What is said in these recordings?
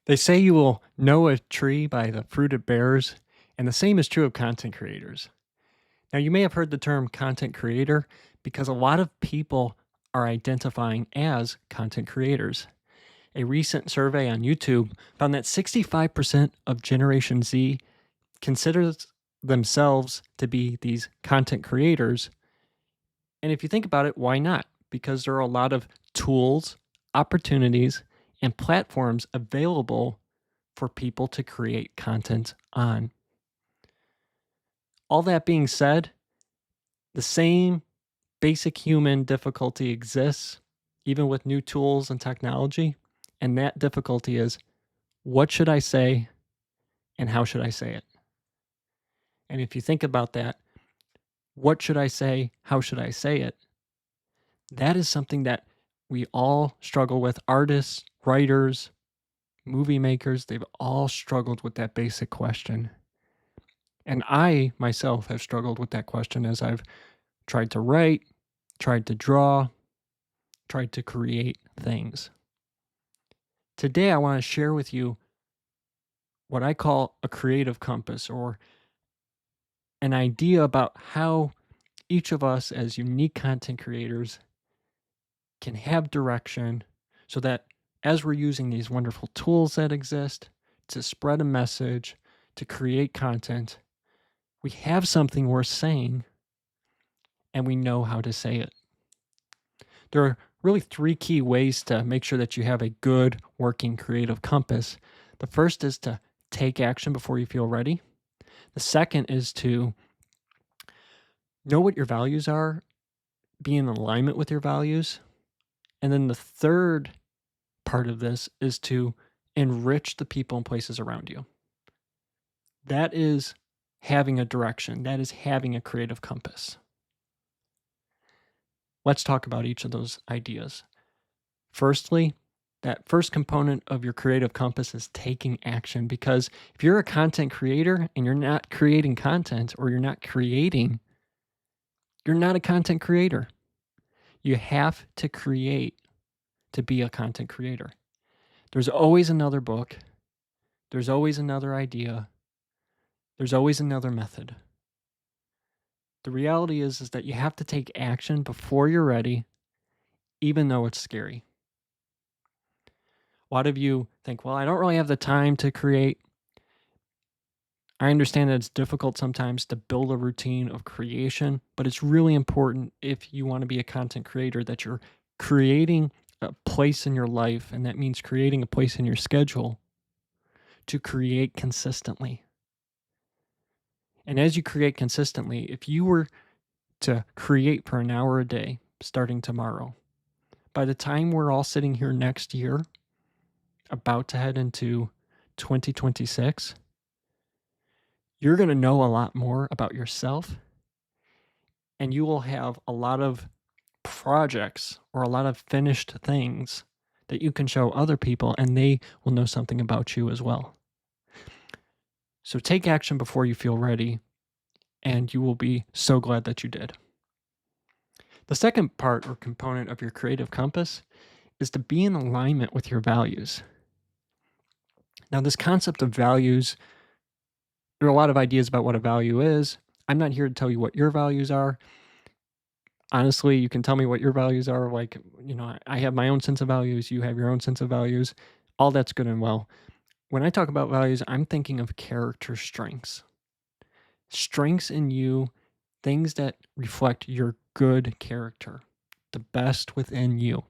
They say you will know a tree by the fruit it bears, and the same is true of content creators. Now, you may have heard the term content creator because a lot of people are identifying as content creators. A recent survey on YouTube found that 65% of Generation Z considers themselves to be these content creators. And if you think about it, why not? Because there are a lot of tools, opportunities, and platforms available for people to create content on. All that being said, the same basic human difficulty exists even with new tools and technology. And that difficulty is, what should I say and how should I say it? And if you think about that, what should I say? How should I say it? That is something that we all struggle with. Artists, writers, movie makers, they've all struggled with that basic question. And I myself have struggled with that question as I've tried to write, tried to draw, tried to create things. Today, I want to share with you what I call a creative compass, or an idea about how each of us as unique content creators can have direction so that as we're using these wonderful tools that exist to spread a message, to create content, we have something worth saying and we know how to say it. There are really three key ways to make sure that you have a good working creative compass. The first is to take action before you feel ready. The second is to know what your values are, be in alignment with your values. And then the third part of this is to enrich the people and places around you. That is having a direction, that is having a creative compass. Let's talk about each of those ideas. Firstly, that first component of your creative compass is taking action, because if you're a content creator and you're not creating content, or you're not creating, you're not a content creator. You have to create to be a content creator. There's always another book. There's always another idea. There's always another method. The reality is that you have to take action before you're ready, even though it's scary. A lot of you think, well, I don't really have the time to create. I understand that it's difficult sometimes to build a routine of creation, but it's really important if you want to be a content creator that you're creating a place in your life, and that means creating a place in your schedule to create consistently. And as you create consistently, if you were to create for an hour a day starting tomorrow, by the time we're all sitting here next year, about to head into 2026, you're going to know a lot more about yourself, and you will have a lot of projects or a lot of finished things that you can show other people, and they will know something about you as well. So take action before you feel ready, and you will be so glad that you did. The second part or component of your creative compass is to be in alignment with your values. Now, this concept of values, there are a lot of ideas about what a value is. I'm not here to tell you what your values are. Honestly, you can tell me what your values are. Like, I have my own sense of values. You have your own sense of values. All that's good and well. When I talk about values, I'm thinking of character strengths. Strengths in you, things that reflect your good character, the best within you.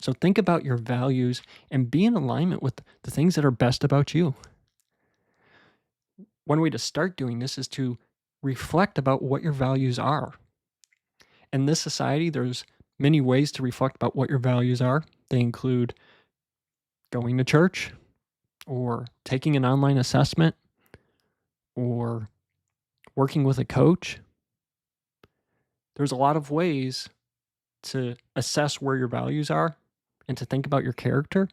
So think about your values and be in alignment with the things that are best about you. One way to start doing this is to reflect about what your values are. In this society, there's many ways to reflect about what your values are. They include going to church, or taking an online assessment, or working with a coach. There's a lot of ways to assess where your values are and to think about your character.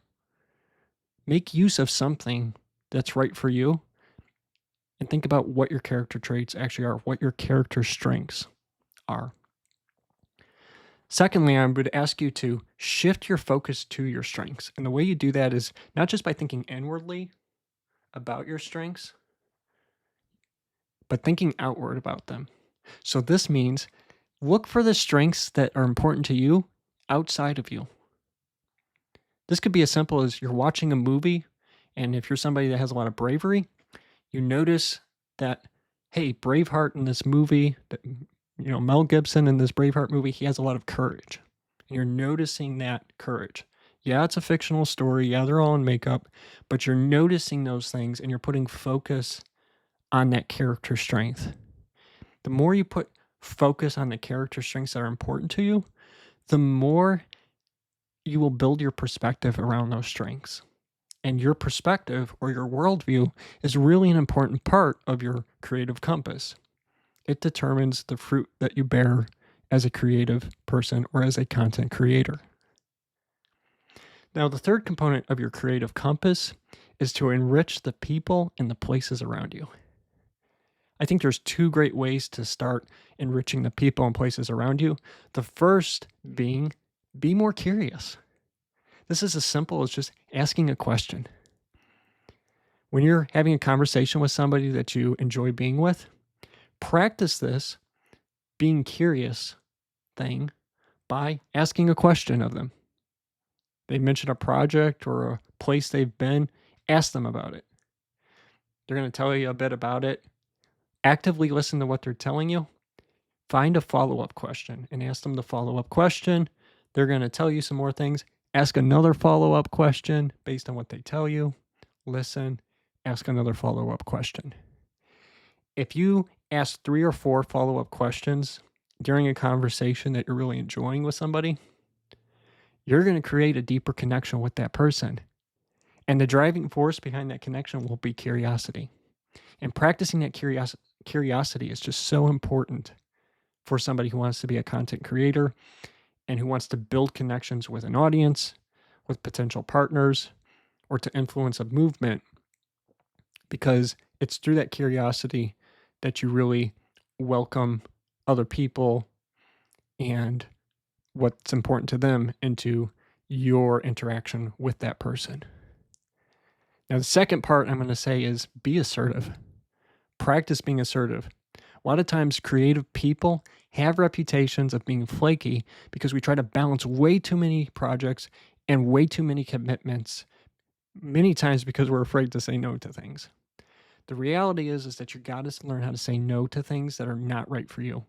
Make use of something that's right for you, and think about what your character traits actually are, what your character strengths are. Secondly, I would ask you to shift your focus to your strengths. And the way you do that is not just by thinking inwardly about your strengths, but thinking outward about them. So this means look for the strengths that are important to you outside of you. This could be as simple as you're watching a movie, and if you're somebody that has a lot of bravery, you notice that, hey, Braveheart in this movie, Mel Gibson in this Braveheart movie, he has a lot of courage. And you're noticing that courage. Yeah, it's a fictional story. Yeah, they're all in makeup, but you're noticing those things and you're putting focus on that character strength. The more you put focus on the character strengths that are important to you, the more you will build your perspective around those strengths. And your perspective or your worldview is really an important part of your creative compass. It determines the fruit that you bear as a creative person or as a content creator. Now, the third component of your creative compass is to enrich the people and the places around you. I think there's two great ways to start enriching the people and places around you. The first being, be more curious. This is as simple as just asking a question. When you're having a conversation with somebody that you enjoy being with, practice this being curious thing by asking a question of them. They mention a project or a place they've been, ask them about it. They're going to tell you a bit about it. Actively listen to what they're telling you. Find a follow-up question and ask them the follow-up question. They're going to tell you some more things. Ask another follow-up question based on what they tell you. Listen, ask another follow-up question. If you ask 3 or 4 follow-up questions during a conversation that you're really enjoying with somebody, you're going to create a deeper connection with that person. And the driving force behind that connection will be curiosity. And practicing that curiosity is just so important for somebody who wants to be a content creator and who wants to build connections with an audience, with potential partners, or to influence a movement, because it's through that curiosity that you really welcome other people and what's important to them into your interaction with that person. Now, the second part I'm going to say is be assertive. Practice being assertive. A lot of times, creative people have reputations of being flaky because we try to balance way too many projects and way too many commitments, many times because we're afraid to say no to things. The reality is that you got to learn how to say no to things that are not right for you.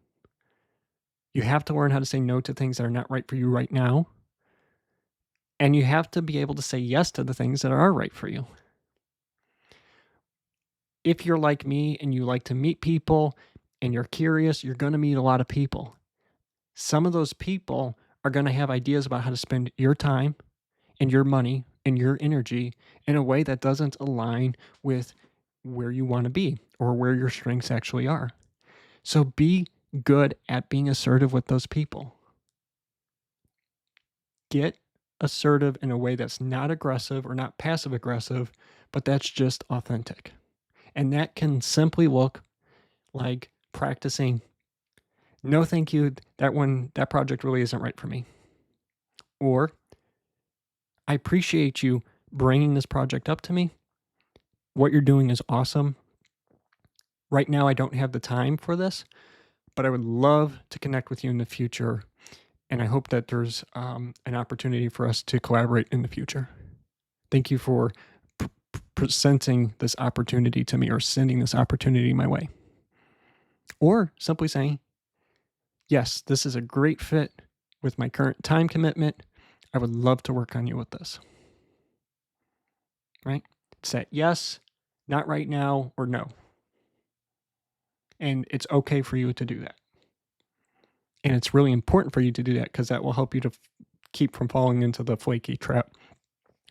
You have to learn how to say no to things that are not right for you right now. And you have to be able to say yes to the things that are right for you. If you're like me and you like to meet people and you're curious, you're going to meet a lot of people. Some of those people are going to have ideas about how to spend your time and your money and your energy in a way that doesn't align with where you want to be or where your strengths actually are. So be good at being assertive with those people. Get assertive in a way that's not aggressive or not passive aggressive, but that's just authentic. And that can simply look like practicing, no thank you, that project really isn't right for me. Or, I appreciate you bringing this project up to me. What you're doing is awesome. Right now, I don't have the time for this, but I would love to connect with you in the future. And I hope that there's an opportunity for us to collaborate in the future. Thank you for presenting this opportunity to me or sending this opportunity my way. Or simply saying, yes, this is a great fit with my current time commitment. I would love to work on you with this. Right? It's that yes, not right now, or no. And it's okay for you to do that. And it's really important for you to do that because that will help you to keep from falling into the flaky trap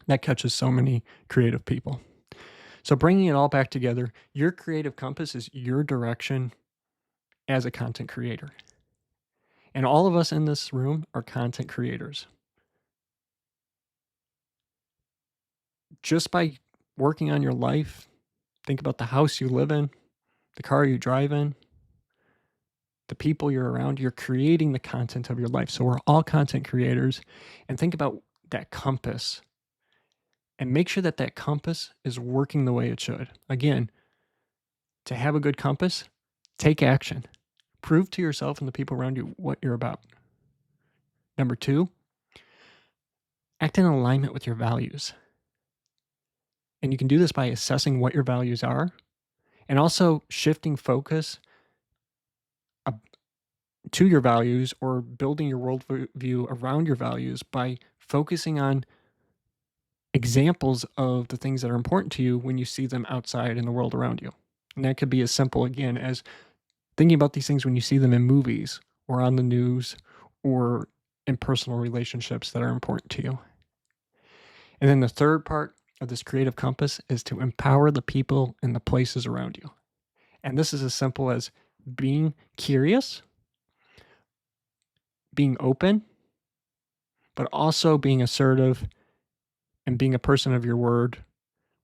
that catches so many creative people. So bringing it all back together, your creative compass is your direction as a content creator. And all of us in this room are content creators. Just by working on your life, think about the house you live in, the car you drive in, the people you're around, you're creating the content of your life. So we're all content creators. And think about that compass and make sure that that compass is working the way it should. Again, to have a good compass, take action. Prove to yourself and the people around you what you're about. Number 2, act in alignment with your values. And you can do this by assessing what your values are and also shifting focus to your values or building your worldview around your values by focusing on examples of the things that are important to you when you see them outside in the world around you. And that could be as simple, again, as thinking about these things when you see them in movies or on the news or in personal relationships that are important to you. And then the third part of this creative compass is to empower the people and the places around you. And this is as simple as being curious, being open, but also being assertive and being a person of your word,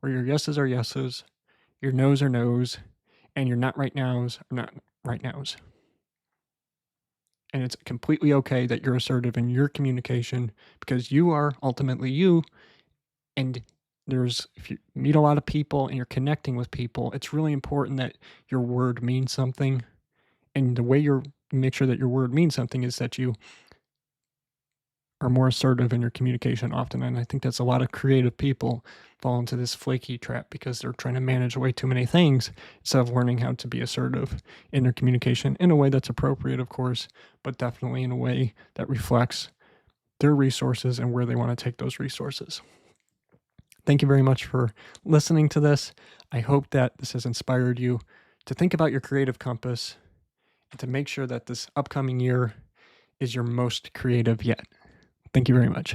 where your yeses are yeses, your nos are nos, and your not right nows are not right nows. And it's completely okay that you're assertive in your communication because you are ultimately you. And if you meet a lot of people and you're connecting with people, it's really important that your word means something. And the way you make sure that your word means something is that you are more assertive in your communication often. And I think that's a lot of creative people fall into this flaky trap because they're trying to manage way too many things instead of learning how to be assertive in their communication in a way that's appropriate, of course, but definitely in a way that reflects their resources and where they want to take those resources. Thank you very much for listening to this. I hope that this has inspired you to think about your creative compass and to make sure that this upcoming year is your most creative yet. Thank you very much.